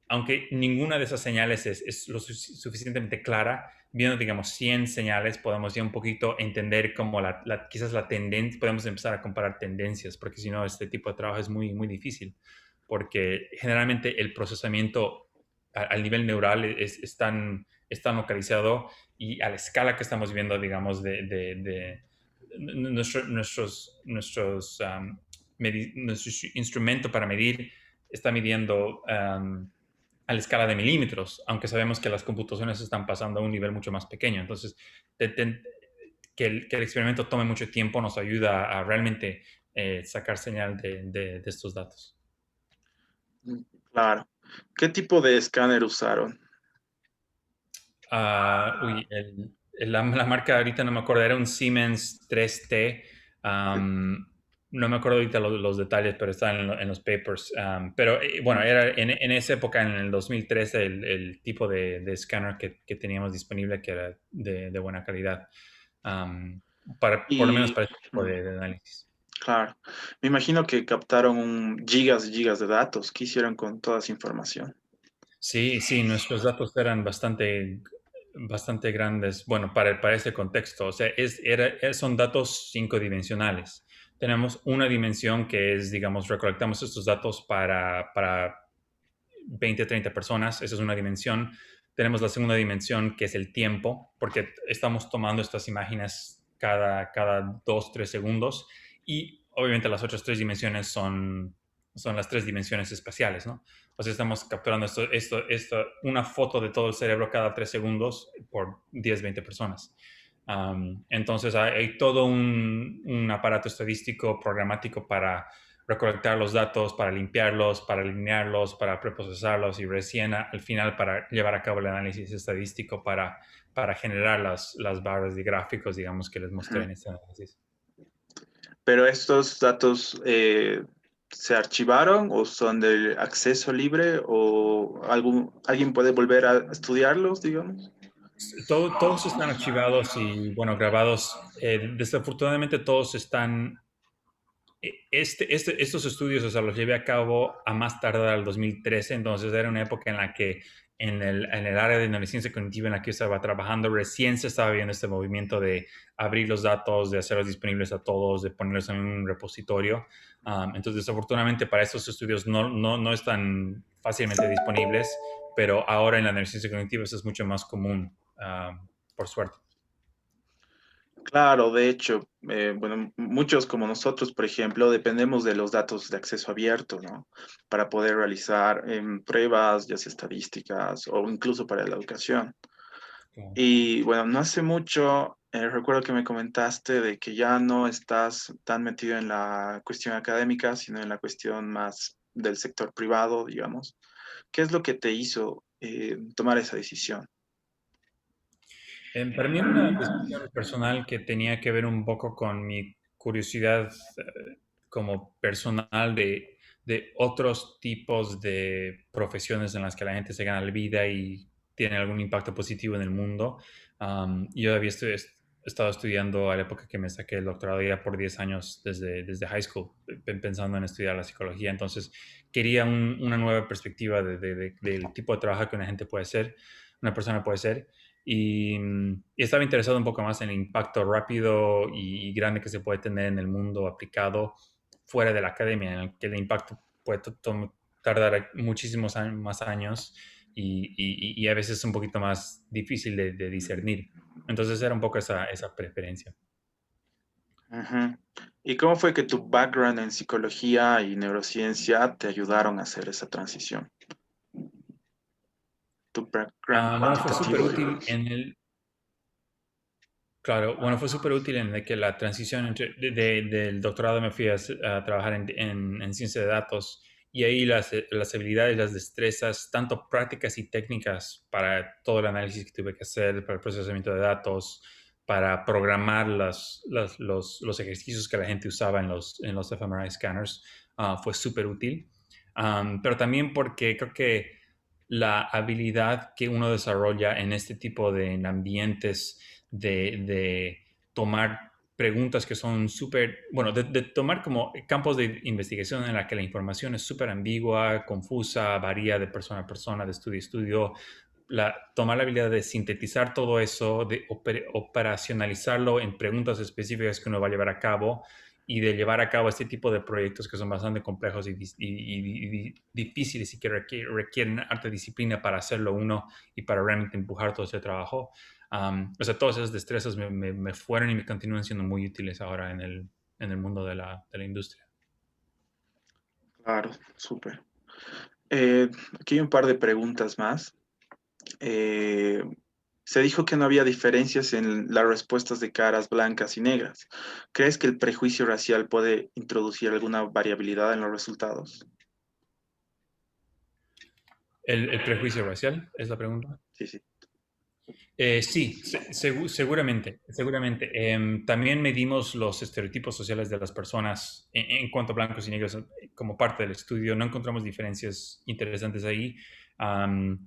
aunque ninguna de esas señales es lo suficientemente clara, viendo, digamos, 100 señales, podemos ya un poquito entender cómo quizás la tendencia, podemos empezar a comparar tendencias, porque si no, este tipo de trabajo es muy, muy difícil, porque generalmente el procesamiento al nivel neural es tan localizado y a la escala que estamos viendo, digamos, de nuestro instrumento para medir está midiendo a la escala de milímetros, aunque sabemos que las computaciones están pasando a un nivel mucho más pequeño. Entonces, que el experimento tome mucho tiempo nos ayuda a realmente sacar señal de estos datos. Claro. ¿Qué tipo de escáner usaron? La marca ahorita no me acuerdo, era un Siemens 3T. No me acuerdo ahorita los detalles, pero están en los papers. Pero bueno, era en esa época, en el 2013, el tipo de escáner que teníamos disponible que era de buena calidad, por lo menos Y, para este tipo de análisis. claro, me imagino que captaron gigas y gigas de datos. ¿Qué hicieron con toda esa información? Sí, sí, nuestros datos eran bastante grandes, bueno, para ese contexto. O sea, son datos 5 dimensionales. Tenemos una dimensión que es, digamos, recolectamos estos datos para 20, 30 personas. Esa es una dimensión. Tenemos la segunda dimensión, que es el tiempo, porque estamos tomando estas imágenes cada 2, 3 segundos. Y obviamente las otras 3 dimensiones son las 3 dimensiones espaciales, ¿no? O sea, estamos capturando una foto de todo el cerebro cada 3 segundos por 10, 20 personas. Entonces hay todo un aparato estadístico programático para recolectar los datos, para limpiarlos, para alinearlos, para preprocesarlos y recién al final para llevar a cabo el análisis estadístico para generar las barras de gráficos, digamos, que les mostré Ujú. en este análisis. Pero estos datos se archivaron o son de acceso libre o alguien puede volver a estudiarlos, digamos. Todos están archivados y, bueno, grabados. Desafortunadamente todos están estos estudios, o sea, los llevé a cabo a más tardar al 2013, entonces era una época en la que en el área de neurociencia cognitiva en la que yo estaba trabajando, recién se estaba viendo este movimiento de abrir los datos, de hacerlos disponibles a todos, de ponerlos en un repositorio. Entonces, desafortunadamente para estos estudios no están fácilmente disponibles, pero ahora en la neurociencia cognitiva eso es mucho más común, por suerte. Claro, de hecho, bueno, muchos como nosotros, por ejemplo, dependemos de los datos de acceso abierto, ¿no? Para poder realizar pruebas, ya sea estadísticas o incluso para la educación. Claro. Y bueno, no hace mucho, recuerdo que me comentaste de que ya no estás tan metido en la cuestión académica, sino en la cuestión más del sector privado, digamos. ¿Qué es lo que te hizo tomar esa decisión? Para mí era una decisión personal que tenía que ver un poco con mi curiosidad como personal de otros tipos de profesiones en las que la gente se gana la vida y tiene algún impacto positivo en el mundo. Yo había estado estudiando a la época que me saqué el doctorado ya por 10 años desde high school, pensando en estudiar la psicología. Entonces quería una nueva perspectiva del tipo de trabajo que una persona puede hacer. Y estaba interesado un poco más en el impacto rápido y grande que se puede tener en el mundo aplicado fuera de la academia, en el que el impacto puede tardar muchísimos más años y a veces es un poquito más difícil de discernir. Entonces era un poco esa preferencia. Ujú. ¿Y cómo fue que tu background en psicología y neurociencia te ayudaron a hacer esa transición? Tu background Bueno, fue súper cuantitativo, útil digamos. en claro, bueno, fue súper útil en de que la transición del doctorado me fui a trabajar en ciencia de datos y ahí las habilidades, las destrezas, tanto prácticas y técnicas para todo el análisis que tuve que hacer, para el procesamiento de datos, para programar los ejercicios que la gente usaba en los fMRI scanners, fue súper útil. Pero también porque creo que la habilidad que uno desarrolla en este tipo de ambientes de tomar preguntas que son súper, bueno, de tomar como campos de investigación en la que la información es súper ambigua, confusa, varía de persona a persona, de estudio a estudio, tomar la habilidad de sintetizar todo eso, de operacionalizarlo en preguntas específicas que uno va a llevar a cabo y de llevar a cabo este tipo de proyectos que son bastante complejos y difíciles y que requieren harta disciplina para hacerlo uno y para realmente empujar todo ese trabajo. O sea, todas esas destrezas me fueron y me continúan siendo muy útiles ahora en el mundo de la industria. Claro, súper. Aquí hay un par de preguntas más. Eh, Se dijo que no había diferencias en las respuestas de caras blancas y negras. ¿Crees que el prejuicio racial puede introducir alguna variabilidad en los resultados? ¿El prejuicio racial es la pregunta? Sí, sí. Sí, seguramente. También medimos los estereotipos sociales de las personas en cuanto a blancos y negros como parte del estudio. No encontramos diferencias interesantes ahí. Am,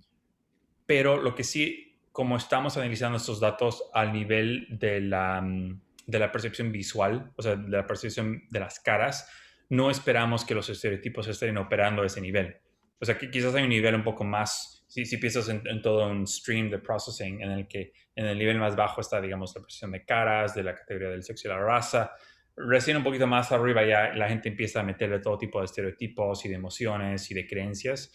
pero lo que sí, como estamos analizando estos datos al nivel de la percepción visual, o sea, de la percepción de las caras, no esperamos que los estereotipos estén operando a ese nivel. O sea, que quizás hay un nivel un poco más, si piensas en todo un stream de processing, en el que en el nivel más bajo está, digamos, la percepción de caras, de la categoría del sexo y la raza. Recién un poquito más arriba ya la gente empieza a meterle todo tipo de estereotipos y de emociones y de creencias.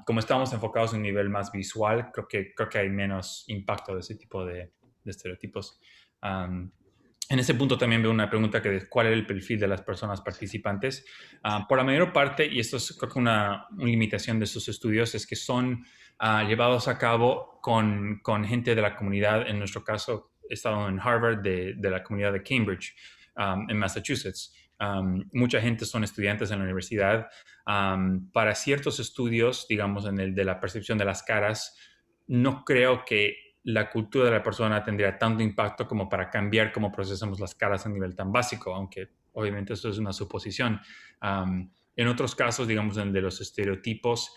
Como estamos enfocados en un nivel más visual, creo que hay menos impacto de ese tipo de estereotipos. Um, en ese punto también veo una pregunta que es cuál es el perfil de las personas participantes. Por la mayor parte, y esto es creo que una limitación de estos estudios, es que son llevados a cabo con gente de la comunidad, en nuestro caso he estado en Harvard, de la comunidad de Cambridge, en Massachusetts. Mucha gente son estudiantes en la universidad. Para ciertos estudios, digamos, en el de la percepción de las caras, no creo que la cultura de la persona tendría tanto impacto como para cambiar cómo procesamos las caras a nivel tan básico, aunque obviamente eso es una suposición. En otros casos, digamos, en el de los estereotipos,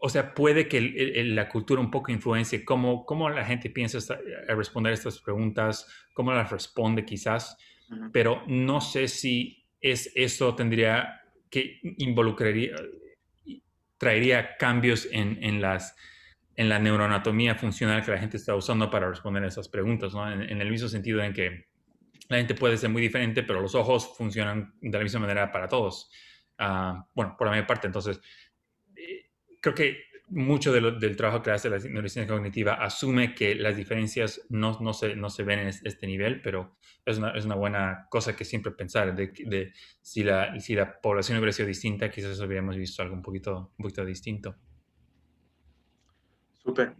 o sea, puede que la cultura un poco influencie cómo la gente piensa a responder estas preguntas, cómo las responde quizás, Ujú. pero no sé si eso tendría que involucraría, traería cambios en la neuroanatomía funcional que la gente está usando para responder a esas preguntas, ¿no? En el mismo sentido en que la gente puede ser muy diferente, pero los ojos funcionan de la misma manera para todos. Bueno, por la mayor parte. Entonces, eh, creo que mucho del trabajo que hace la neurociencia cognitiva asume que las diferencias no se ven en este nivel, pero es una buena cosa que siempre pensar, de si la población hubiera sido distinta, quizás hubiéramos visto algo un poquito distinto. Súper.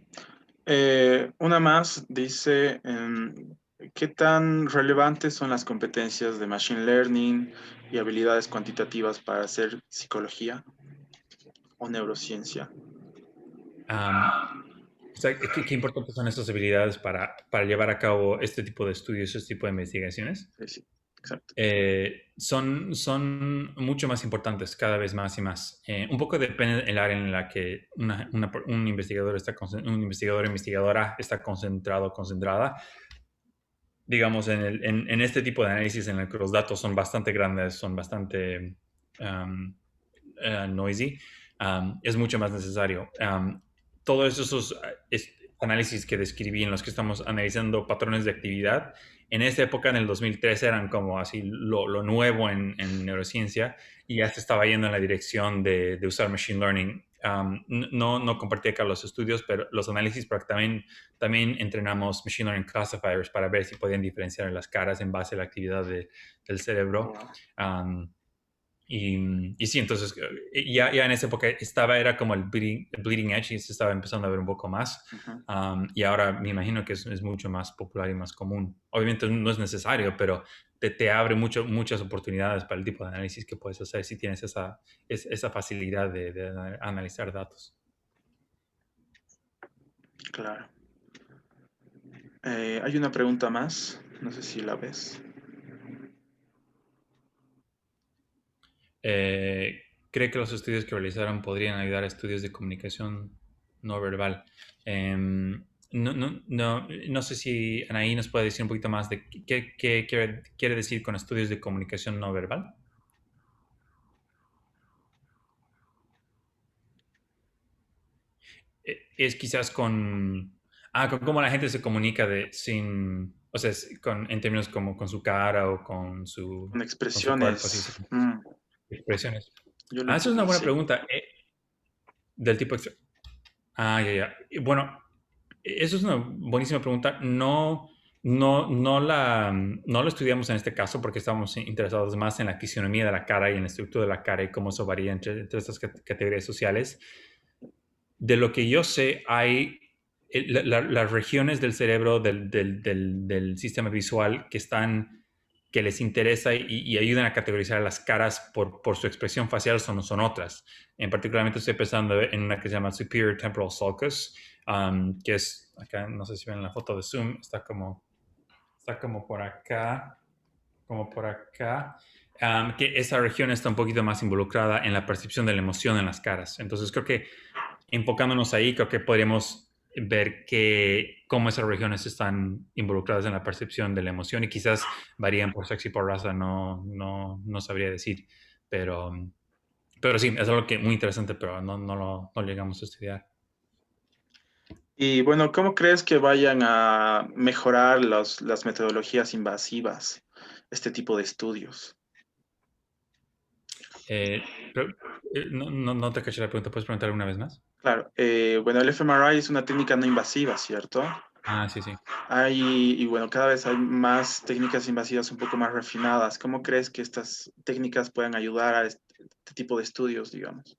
Una más dice, ¿qué tan relevantes son las competencias de Machine Learning y habilidades cuantitativas para hacer psicología o neurociencia? Um, o sea, ¿qué importantes son estas habilidades para llevar a cabo este tipo de estudios, este tipo de investigaciones? Sí, sí, exacto. Son mucho más importantes cada vez más y más. Un poco depende del área en la que un investigador un investigador o investigadora está concentrado o concentrada. Digamos, en este tipo de análisis en el que los datos son bastante grandes, son bastante um, noisy, es mucho más necesario. Todos esos análisis que describí en los que estamos analizando patrones de actividad, en esa época, en el 2013, eran como así lo nuevo en neurociencia y ya se estaba yendo en la dirección de usar Machine Learning. No compartí acá los estudios, pero los análisis, pero también entrenamos Machine Learning Classifiers para ver si podían diferenciar las caras en base a la actividad del Oh, cerebro. wow. Um, y sí, entonces ya en esa época era como el bleeding edge y se estaba empezando a ver un poco más. Ujú. Y ahora me imagino que es mucho más popular y más común. Obviamente no es necesario, pero te abre muchas oportunidades para el tipo de análisis que puedes hacer si tienes esa facilidad de analizar datos. Claro. Hay una pregunta más, no sé si la ves. Eh, ¿Cree que los estudios que realizaron podrían ayudar a estudios de comunicación no verbal? No sé si Anaí nos puede decir un poquito más de qué quiere decir con estudios de comunicación no verbal. Es quizás con cómo la gente se comunica o sea, en términos como con su cara o Con con su cuerpo, así, expresiones. expresiones. Yo lo Esa es una entiendo buena así. pregunta. Del tipo, ya, ya. Y bueno, eso es una buenísima pregunta. No lo estudiamos en este caso porque estamos interesados más en la fisionomía de la cara y en la estructura de la cara y cómo eso varía entre estas categorías sociales. De lo que yo sé, hay las regiones del cerebro del sistema visual que les interesa y ayudan a categorizar las caras por su expresión facial son otras. En particularmente estoy pensando en una que se llama Superior Temporal Sulcus, que es, acá no sé si ven la foto de Zoom, está como por acá, que esa región está un poquito más involucrada en la percepción de la emoción en las caras. Entonces creo que enfocándonos ahí, creo que podríamos ver cómo esas regiones están involucradas en la percepción de la emoción y quizás varían por sexo y por raza, no sabría decir, pero, pero sí, es algo que muy interesante, pero no llegamos a estudiar. Y bueno, ¿cómo crees que vayan a mejorar las metodologías invasivas, este tipo de estudios? Pero, no te caché la pregunta, ¿puedes preguntar una vez más? Claro, bueno, el fMRI es una técnica no invasiva, ¿cierto? Ah, sí, sí. Y bueno, cada vez hay más técnicas invasivas un poco más refinadas. ¿Cómo crees que estas técnicas puedan ayudar a este tipo de estudios, digamos,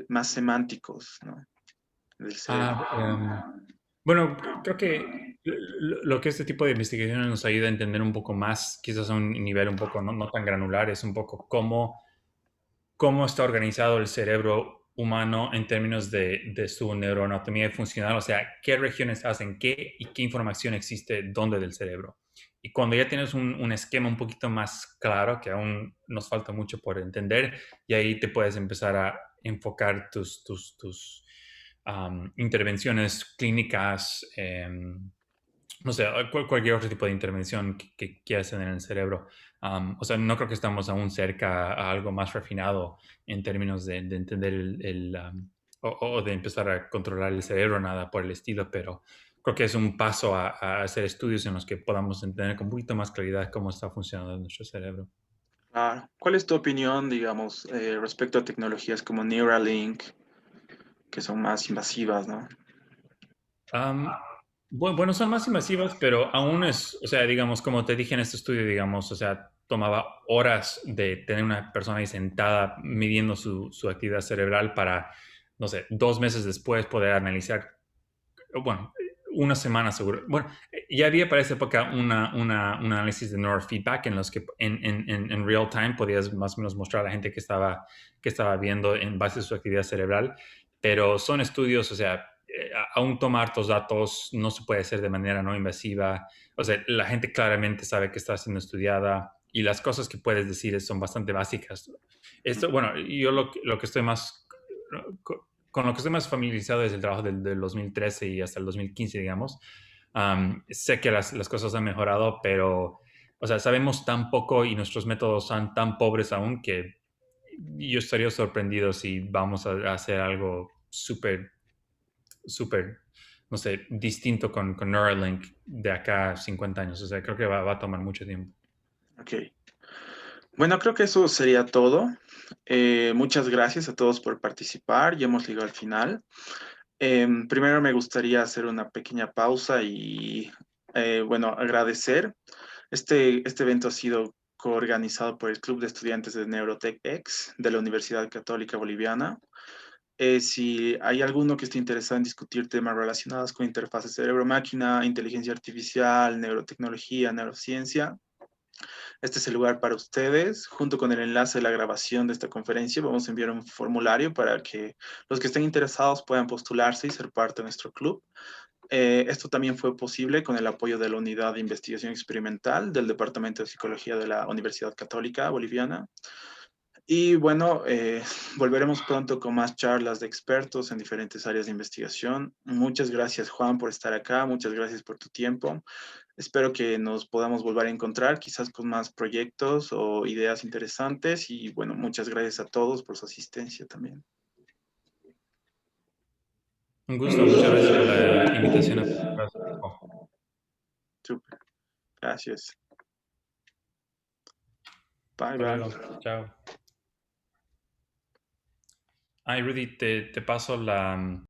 más semánticos, ¿no? Del cerebro. Ah, Bueno, creo que lo que este tipo de investigaciones nos ayuda a entender un poco más, quizás a un nivel un poco no tan granular, es un poco cómo está organizado el cerebro humano en términos de su neuroanatomía funcional, o sea, qué regiones hacen qué y qué información existe dónde del cerebro. Y cuando ya tienes un esquema un poquito más claro, que aún nos falta mucho por entender, y ahí te puedes empezar a enfocar tus intervenciones clínicas, no sé, cualquier otro tipo de intervención que hacen en el cerebro. O sea, no creo que estamos aún cerca a algo más refinado en términos de entender o de empezar a controlar el cerebro, nada por el estilo, pero creo que es un paso a hacer estudios en los que podamos entender con un poquito más claridad cómo está funcionando nuestro cerebro. ¿Cuál es tu opinión, digamos, respecto a tecnologías como Neuralink, que son más invasivas, ¿no? Am, bueno, son más invasivas, pero aún es, o sea, digamos, como te dije en este estudio, digamos, o sea, tomaba horas de tener una persona ahí sentada midiendo su actividad cerebral para, no sé, 2 meses después poder analizar, bueno, una semana seguro. Bueno, ya había para esa época un análisis de neurofeedback en los que en real time podías más o menos mostrar a la gente que estaba viendo en base a su actividad cerebral, pero son estudios, o sea, aún tomar hartos datos no se puede hacer de manera no invasiva, o sea, la gente claramente sabe que está siendo estudiada y las cosas que puedes decir son bastante básicas. Esto, bueno, yo lo que estoy más con lo que estoy más familiarizado es el trabajo del 2013 y hasta el 2015, digamos. Sé que las cosas han mejorado, pero, o sea, sabemos tan poco y nuestros métodos son tan pobres aún que yo estaría sorprendido si vamos a hacer algo súper, súper, no sé, distinto con Neuralink de acá a 50 años. O sea, creo que va a tomar mucho tiempo. Ok. Bueno, creo que eso sería todo. Muchas gracias a todos por participar. Ya hemos llegado al final. Primero me gustaría hacer una pequeña pausa y, bueno, agradecer. Este evento ha sido coorganizado por el Club de Estudiantes de Neurotech X de la Universidad Católica Boliviana. Si hay alguno que esté interesado en discutir temas relacionados con interfaces cerebro-máquina, inteligencia artificial, neurotecnología, neurociencia, este es el lugar para ustedes. Junto con el enlace de la grabación de esta conferencia, vamos a enviar un formulario para que los que estén interesados puedan postularse y ser parte de nuestro club. Esto también fue posible con el apoyo de la Unidad de Investigación Experimental del Departamento de Psicología de la Universidad Católica Boliviana. Y bueno, volveremos pronto con más charlas de expertos en diferentes áreas de investigación. Muchas gracias, Juan, por estar acá. Muchas gracias por tu tiempo. Espero que nos podamos volver a encontrar, quizás con más proyectos o ideas interesantes. Y bueno, muchas gracias a todos por su asistencia también. Un gusto, muchas gracias por la invitación a participar de su equipo. Súper. Gracias. Bye, Hasta bye. luego. Chao. Ay, Rudy, te paso